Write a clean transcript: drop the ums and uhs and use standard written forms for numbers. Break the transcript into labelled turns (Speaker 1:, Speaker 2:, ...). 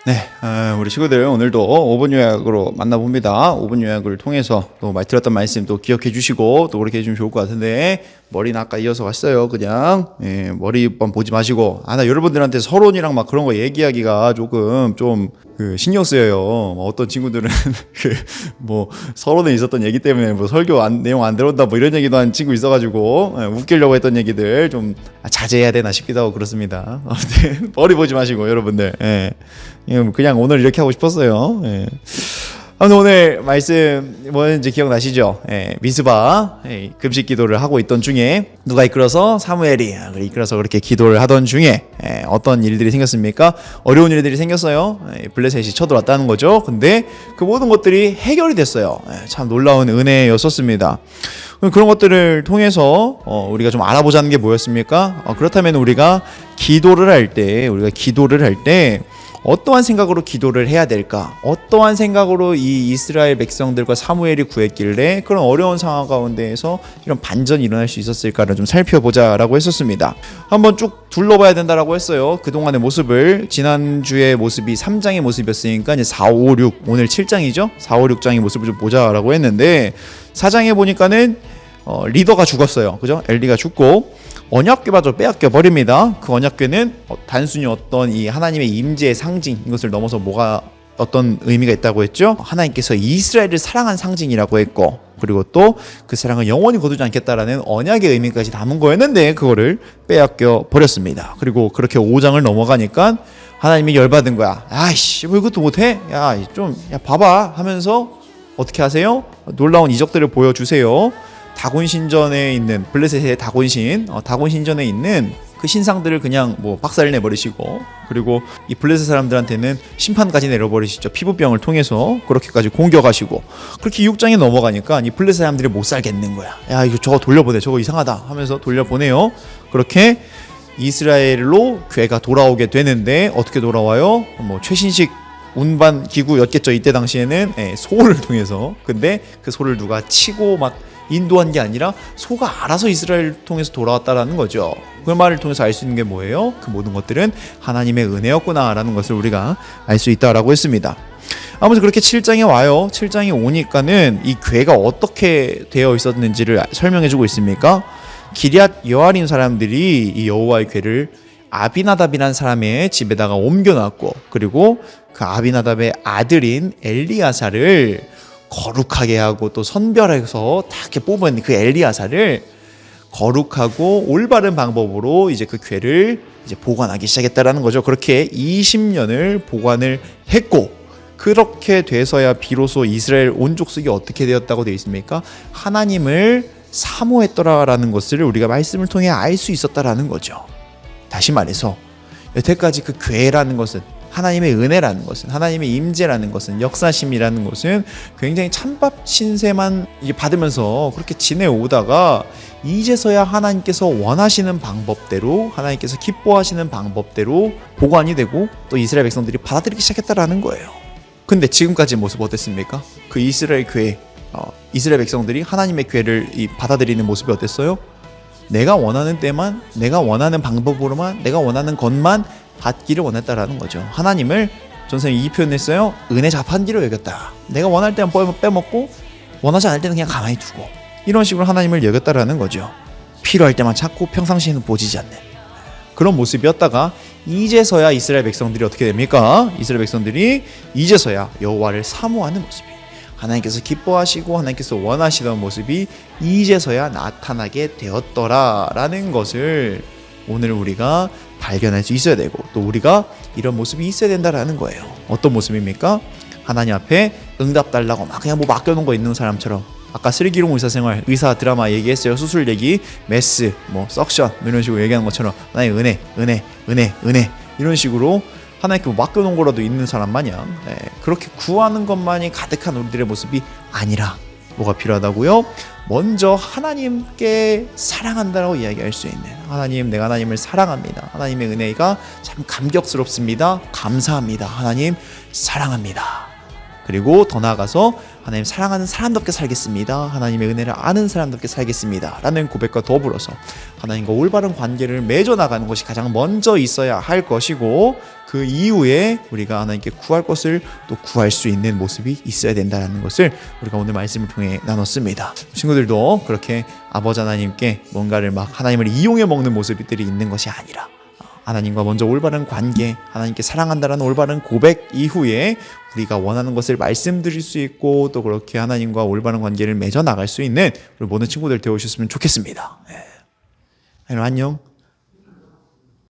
Speaker 1: 네, 우리 친구들 오늘도 5분 요약으로 만나봅니다. 5분 요약을 통해서 또 들었던 말씀 또 기억해 주시고 또 그렇게 해주면 좋을 것 같은데, 머리는 아까 이어서 왔어요. 그냥 머리만 보지 마시고, 나 여러분들한테 서론이랑 막 그런 거 얘기하기가 조금 좀 신경 쓰여요. 어떤 친구들은 서론에 있었던 얘기 때문에 설교 내용 안 들어온다 이런 얘기도 한 친구 있어가지고 웃기려고 했던 얘기들 좀 자제해야 되나 싶기도 하고 그렇습니다. 아무튼 머리 보지 마시고 여러분들. 그냥 오늘 이렇게 하고 싶었어요. 아무튼 오늘 말씀 뭐였는지 기억나시죠? 미스바 금식 기도를 하고 있던 중에 누가 이끌어서? 사무엘이 이끌어서 그렇게 기도를 하던 중에 어떤 일들이 생겼습니까? 어려운 일들이 생겼어요. 블레셋이 쳐들어왔다는 거죠. 근데 그 모든 것들이 해결이 됐어요. 참 놀라운 은혜였었습니다. 그런 것들을 통해서 우리가 좀 알아보자는 게 뭐였습니까? 그렇다면 우리가 기도를 할 때 어떠한 생각으로 기도를 해야 될까? 어떠한 생각으로 이 이스라엘 백성들과 사무엘이 구했길래 그런 어려운 상황 가운데에서 이런 반전이 일어날 수 있었을까를 좀 살펴보자라고 했었습니다. 한번 쭉 둘러봐야 된다라고 했어요. 그동안의 모습을, 지난주의 모습이 3장의 모습이었으니까 이제 4, 5, 6, 오늘 7장이죠. 4, 5, 6장의 모습을 좀 보자라고 했는데, 4장에 보니까는 리더가 죽었어요. 그죠? 엘리가 죽고 언약궤마저 빼앗겨 버립니다. 그 언약궤는 단순히 어떤 이 하나님의 임재의 상징, 이것을 넘어서 뭐가 어떤 의미가 있다고 했죠? 하나님께서 이스라엘을 사랑한 상징이라고 했고, 그리고 또 그 사랑을 영원히 거두지 않겠다라는 언약의 의미까지 담은 거였는데 그거를 빼앗겨 버렸습니다. 그리고 그렇게 5장을 넘어가니까 하나님이 열받은 거야. 아이씨, 뭐 이것도 못해? 야 봐봐 하면서 어떻게 하세요? 놀라운 이적들을 보여주세요. 다곤신전에 있는 블레셋의 다곤신전에 있는 그 신상들을 그냥 박살 내버리시고, 그리고 이 블레셋 사람들한테는 심판까지 내려버리시죠. 피부병을 통해서 그렇게까지 공격하시고, 그렇게 6장에 넘어가니까 이 블레셋 사람들이 못 살겠는 거야. 야, 이거 저거 돌려보내, 저거 이상하다 하면서 돌려보내요. 그렇게 이스라엘로 괴가 돌아오게 되는데, 어떻게 돌아와요? 최신식 운반 기구였겠죠. 이때 당시에는 소를 통해서. 근데 그 소를 누가 치고 인도한 게 아니라 소가 알아서 이스라엘을 통해서 돌아왔다라는 거죠. 그 말을 통해서 알 수 있는 게 뭐예요? 그 모든 것들은 하나님의 은혜였구나라는 것을 우리가 알 수 있다라고 했습니다. 아무튼 그렇게 7장에 와요. 7장에 오니까는 이 궤가 어떻게 되어 있었는지를 설명해주고 있습니까? 기럇 여아림 사람들이 이 여호와의 궤를 아비나답이라는 사람의 집에다가 옮겨놨고, 그리고 그 아비나답의 아들인 엘리야사를 거룩하게 하고 또 선별해서 다 이렇게 뽑은 그 엘리야사를 거룩하고 올바른 방법으로 이제 그 궤를 이제 보관하기 시작했다라는 거죠. 그렇게 20년을 보관을 했고, 그렇게 돼서야 비로소 이스라엘 온 족속이 어떻게 되었다고 되어 있습니까? 하나님을 사모했더라라는 것을 우리가 말씀을 통해 알 수 있었다라는 거죠. 다시 말해서 여태까지 그 궤라는 것은, 하나님의 은혜라는 것은, 하나님의 임재라는 것은, 역사심이라는 것은 굉장히 찬밥 신세만 받으면서 그렇게 지내오다가 이제서야 하나님께서 원하시는 방법대로, 하나님께서 기뻐하시는 방법대로 보관이 되고 또 이스라엘 백성들이 받아들이기 시작했다라는 거예요. 근데 지금까지 모습 어땠습니까? 그 이스라엘 궤, 이스라엘 백성들이 하나님의 궤를 받아들이는 모습이 어땠어요? 내가 원하는 때만, 내가 원하는 방법으로만, 내가 원하는 것만 받기를 원했다라는 거죠. 하나님을 전선생님이 이 표현했어요. 은혜 자판기로 여겼다. 내가 원할 때는 빼먹고 원하지 않을 때는 그냥 가만히 두고, 이런 식으로 하나님을 여겼다라는 거죠. 필요할 때만 찾고 평상시에는 보지지 않는 그런 모습이었다가, 이제서야 이스라엘 백성들이 어떻게 됩니까? 이스라엘 백성들이 이제서야 여호와를 사모하는 모습이, 하나님께서 기뻐하시고 하나님께서 원하시던 모습이 이제서야 나타나게 되었더라라는 것을 오늘 우리가 발견할 수 있어야 되고, 또 우리가 이런 모습이 있어야 된다라는 거예요. 어떤 모습입니까? 하나님 앞에 응답 달라고 그냥 맡겨놓은 거 있는 사람처럼, 아까 슬기로운 의사생활, 의사 드라마 얘기했어요. 수술 얘기, 메스, 석션 이런 식으로 얘기하는 것처럼 하나님의 은혜 이런 식으로 하나님께 맡겨놓은 거라도 있는 사람 마냥 그렇게 구하는 것만이 가득한 우리들의 모습이 아니라 뭐가 필요하다고요? 먼저 하나님께 사랑한다라고 이야기할 수 있는, 하나님, 내가 하나님을 사랑합니다. 하나님의 은혜가 참 감격스럽습니다. 감사합니다. 하나님 사랑합니다. 그리고 더 나아가서 하나님 사랑하는 사람답게 살겠습니다. 하나님의 은혜를 아는 사람답게 살겠습니다. 라는 고백과 더불어서 하나님과 올바른 관계를 맺어 나가는 것이 가장 먼저 있어야 할 것이고, 그 이후에 우리가 하나님께 구할 것을 또 구할 수 있는 모습이 있어야 된다는 것을 우리가 오늘 말씀을 통해 나눴습니다. 친구들도 그렇게 아버지 하나님께 뭔가를 막 하나님을 이용해 먹는 모습들이 있는 것이 아니라, 하나님과 먼저 올바른 관계, 하나님께 사랑한다라는 올바른 고백 이후에 우리가 원하는 것을 말씀드릴 수 있고, 또 그렇게 하나님과 올바른 관계를 맺어 나갈 수 있는 우리 모든 친구들 되어주셨으면 좋겠습니다. 안녕.